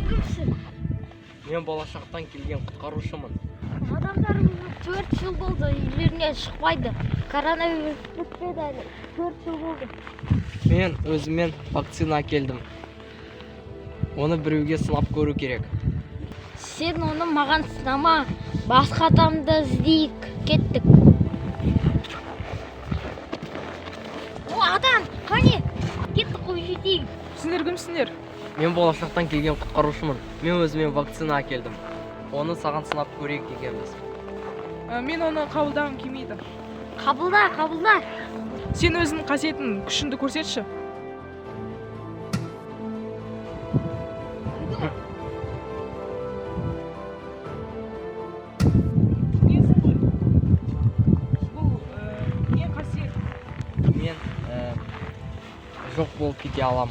кімсің? Мен болашақтан келген құтқарушымын. Адамдарымыз 4 жыл болды үйлерінен шықпайды. Коронавирус бітпеді әлі. 4 жыл болды. Мен өзімен вакцина әкелдім. Оны біреуге сынап көру керек. Сен оны маған сынама. Басқа адамды іздейік. Кеттік. О, адам, қане? Кеттік қой жетейік. Сендер кімсіңдер? Мен болашақтан келген құтқарушымын. Мен өзімен вакцина әкелдім. Оны саған сынап көрейік дегенбіз. Мен оны қабылдағым келмейді. Қабылда. Сен өзіңнің қасиетін, күшіңді көрсетші. Мен жоқ болып кете алам.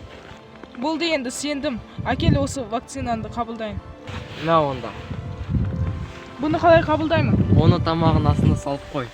Болды енді, сендім. Әкел осы вакцинанды қабылдайын. Мына онда. Бұны қалай қабылдаймын? Оны тамағын астына салып қой.